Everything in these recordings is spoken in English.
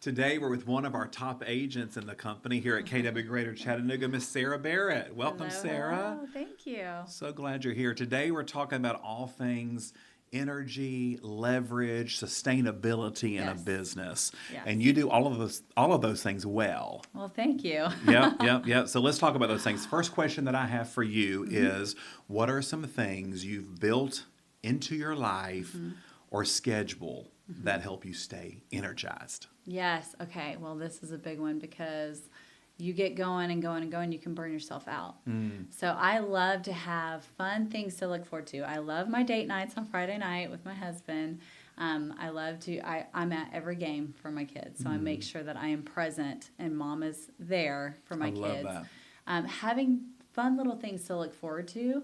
Today we're with one of our top agents in the company here at KW Greater Chattanooga, Miss Sarah Barrett. Welcome, Hello, Sarah. hello. Thank you. So glad you're here. Today we're talking about all things energy, leverage, sustainability in a Yes. business. Yes. And you do all of those things well. Well, thank you. Yep. So let's talk about those things. First question that I have for you is, what are some things you've built into your life or schedule that help you stay energized? Yes. Okay. Well, this is a big one because you get going and going and going, you can burn yourself out. So I love to have fun things to look forward to. I love my date nights on Friday night with my husband. I'm at every game for my kids. So I make sure that I am present and mom is there for my I love kids. that. Having fun little things to look forward to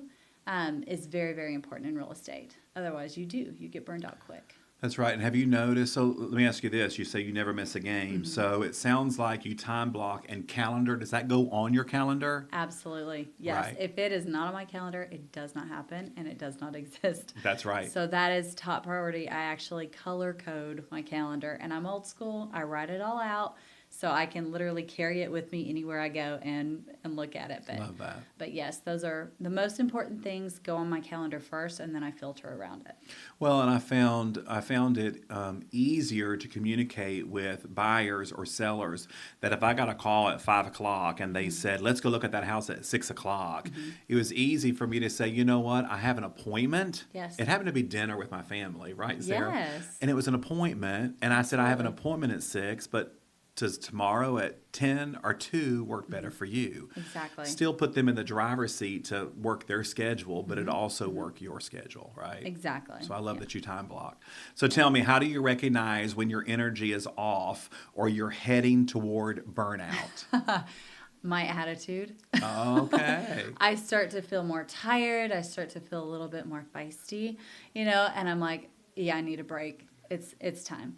is very, very important in real estate. Otherwise, you get burned out quick. That's right. And have you noticed, so let me ask you this, you say you never miss a game. So it sounds like you time block and calendar. Does that go on your calendar? Absolutely. Yes. Right. If it is not on my calendar, it does not happen and it does not exist. That's right. So that is top priority. I actually color code my calendar and I'm old school. I write it all out so I can literally carry it with me anywhere I go and look at it. Love that. But yes, those are the most important things go on my calendar first and then I filter around it. Well, and I found it easier to communicate with buyers or sellers that if I got a call at 5 o'clock and they said, let's go look at that house at 6 o'clock, it was easy for me to say, you know what, I have an appointment. Yes. It happened to be dinner with my family, right, Sarah? Yes. And it was an appointment. And I said, I have an appointment at 6, but does tomorrow at 10 or 2 work better for you? Exactly. Still put them in the driver's seat to work their schedule, but it also work your schedule, right? Exactly. So I love that you time block. So tell me, how do you recognize when your energy is off or you're heading toward burnout? My attitude. Okay. I start to feel more tired. I start to feel a little bit more feisty, and I'm like, yeah, I need a break. It's time.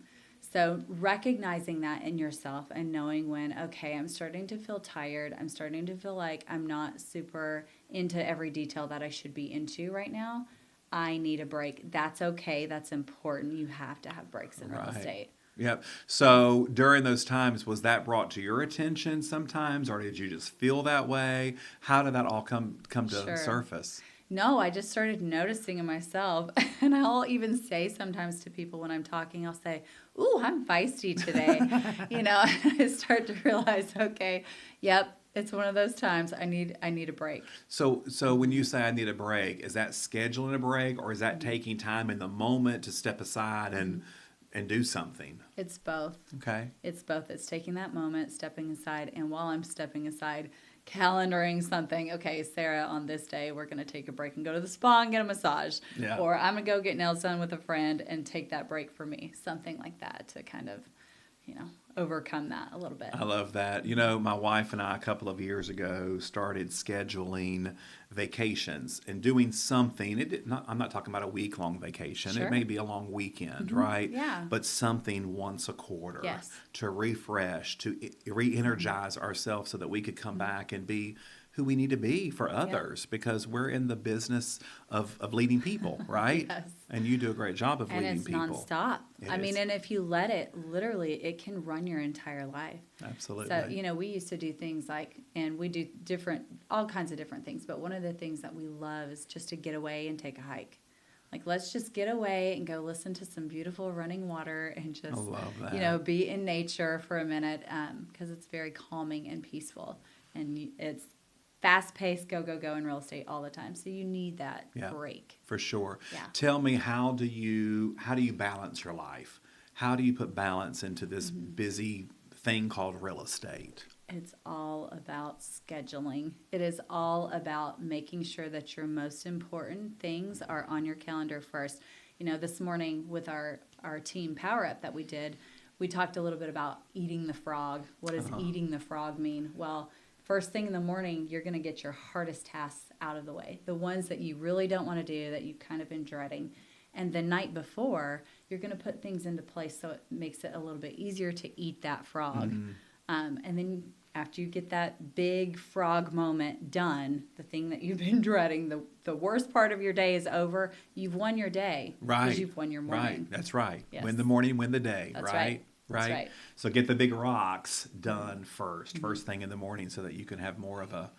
So recognizing that in yourself and knowing when, okay, I'm starting to feel tired. I'm starting to feel like I'm not super into every detail that I should be into right now. I need a break. That's okay. That's important. You have to have breaks in real estate. Yep. So during those times, was that brought to your attention sometimes, or did you just feel that way? How did that all come to surface? No, I just started noticing in myself. And I'll even say sometimes to people when I'm talking, I'll say, ooh, I'm feisty today. And I start to realize, okay, yep, it's one of those times I need a break. So when you say I need a break, is that scheduling a break, or is that taking time in the moment to step aside and do something? It's both. Okay. It's both. It's taking that moment, stepping aside, and while I'm stepping aside, calendaring something. Okay, Sarah, on this day, we're going to take a break and go to the spa and get a massage. Yeah. Or I'm going to go get nails done with a friend and take that break for me. Something like that to kind of, overcome that a little bit. I love that. My wife and I a couple of years ago started scheduling vacations and doing something. I'm not talking about a week-long vacation. Sure. It may be a long weekend, right? Yeah. But something once a quarter. Yes. To refresh, to re-energize ourselves so that we could come back and be who we need to be for others, because we're in the business of leading people, right? Yes. And you do a great job of leading people. And it's nonstop. It is. And if you let it, literally, it can run your entire life. Absolutely. So, we used to do things like, and we do all kinds of different things, but one of the things that we love is just to get away and take a hike. Like, let's just get away and go listen to some beautiful running water and just, I love that. Be in nature for a minute, because it's very calming and peaceful. And it's fast-paced, go in real estate all the time. So you need that break. For sure. Yeah. Tell me, how do you balance your life? How do you put balance into this busy thing called real estate? It's all about scheduling. It is all about making sure that your most important things are on your calendar first. This morning with our team power up that we did, we talked a little bit about eating the frog. What does eating the frog mean? Well, first thing in the morning, you're going to get your hardest tasks out of the way, the ones that you really don't want to do, that you've kind of been dreading. And the night before, you're going to put things into place so it makes it a little bit easier to eat that frog. And then after you get that big frog moment done, the thing that you've been dreading, the worst part of your day is over, you've won your day. Right. Because you've won your morning. Right. That's right. Yes. Win the morning, win the day. That's right? right? right. So get the big rocks done first thing in the morning, so that you can have more of a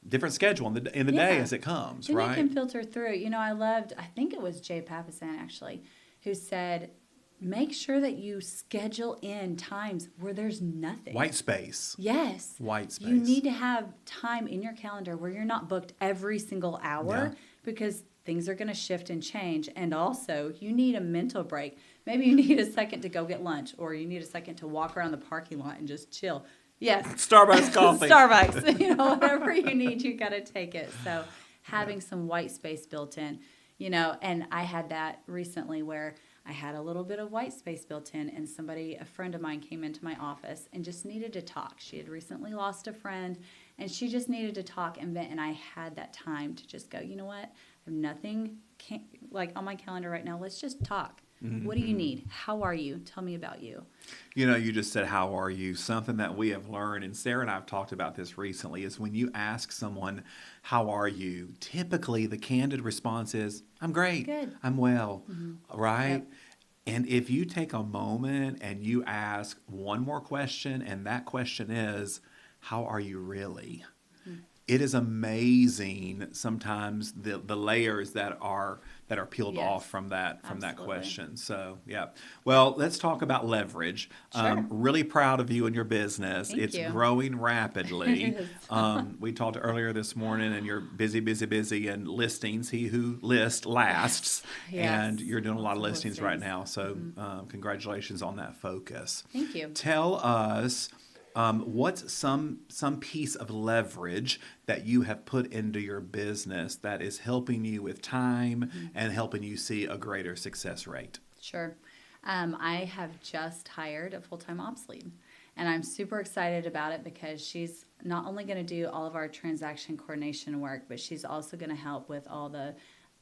different schedule in the day as it comes, Then right? you can filter through. I think it was Jay Papasan actually, who said, make sure that you schedule in times where there's nothing. White space. Yes. White space. You need to have time in your calendar where you're not booked every single hour because things are going to shift and change. And also, you need a mental break. Maybe you need a second to go get lunch, or you need a second to walk around the parking lot and just chill. Yes. Starbucks coffee. Starbucks. Whatever you need, you got to take it. So having some white space built in, and I had that recently where I had a little bit of white space built in, and a friend of mine came into my office and just needed to talk. She had recently lost a friend, and she just needed to talk and vent, and I had that time to just go, you know what? I have nothing on my calendar right now. Let's just talk. Mm-hmm. What do you need? How are you? Tell me about you. You just said, how are you? Something that we have learned, and Sarah and I have talked about this recently, is when you ask someone, how are you? Typically, the candid response is, I'm great. Good. I'm well. Mm-hmm. Right? Yep. And if you take a moment and you ask one more question, and that question is, how are you really? Mm-hmm. It is amazing sometimes the layers that are peeled off from that question. So well, let's talk about leverage. Sure. Really proud of you and your business. Thank you. Growing rapidly. It is. We talked earlier this morning, and you're busy, and listings. He who lists lasts. Yes. And you're doing a lot of listings right now. So congratulations on that focus. Thank you. Tell us. What's some piece of leverage that you have put into your business that is helping you with time and helping you see a greater success rate? Sure. I have just hired a full-time ops lead, and I'm super excited about it because she's not only going to do all of our transaction coordination work, but she's also going to help with all the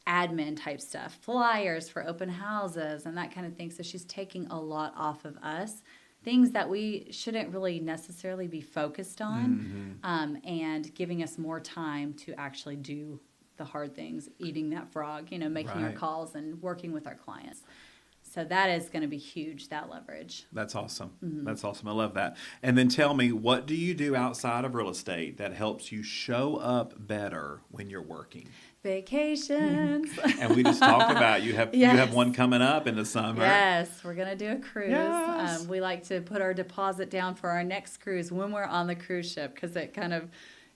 admin type stuff, flyers for open houses and that kind of thing. So she's taking a lot off of us. Things that we shouldn't really necessarily be focused on, and giving us more time to actually do the hard things, eating that frog, making our calls and working with our clients. So that is going to be huge, that leverage. That's awesome. Mm-hmm. That's awesome. I love that. And then tell me, what do you do outside of real estate that helps you show up better when you're working? Vacations. And we just talked about you have one coming up in the summer. Yes, we're going to do a cruise. Yes. We like to put our deposit down for our next cruise when we're on the cruise ship because it kind of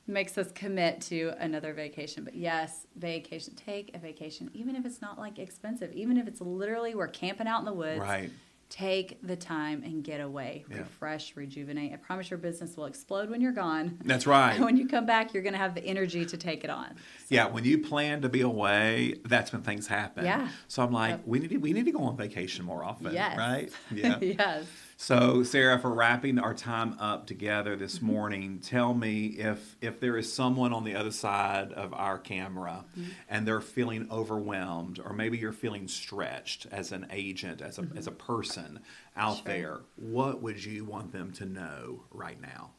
makes us commit to another vacation. But yes, vacation. Take a vacation, even if it's not expensive, even if it's literally we're camping out in the woods. Right. Take the time and get away, refresh, rejuvenate. I promise your business will explode when you're gone. That's right. And when you come back, you're going to have the energy to take it on. So. Yeah, when you plan to be away, that's when things happen. Yeah. So I'm like, we need to go on vacation more often, yes. right? Yeah. Yes. So, Sarah, for wrapping our time up together this morning, tell me if there is someone on the other side of our camera and they're feeling overwhelmed, or maybe you're feeling stretched as an agent, as a person out there, what would you want them to know right now?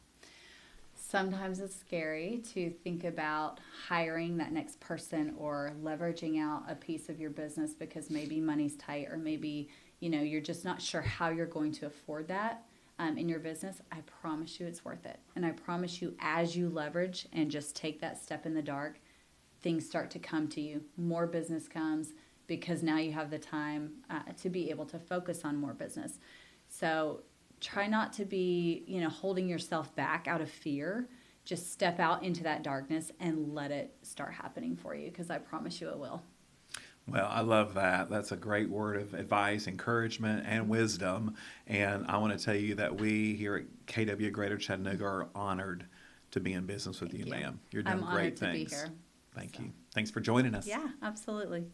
Sometimes it's scary to think about hiring that next person or leveraging out a piece of your business because maybe money's tight, or maybe you're just not sure how you're going to afford that in your business. I promise you it's worth it. And I promise you, as you leverage and just take that step in the dark, things start to come to you. More business comes because now you have the time to be able to focus on more business. So try not to be, holding yourself back out of fear. Just step out into that darkness and let it start happening for you, because I promise you it will. Well, I love that. That's a great word of advice, encouragement, and wisdom. And I want to tell you that we here at KW Greater Chattanooga are honored to be in business with you, ma'am. You're doing great things. I'm honored to be here. Thank you. Thanks for joining us. Yeah, absolutely.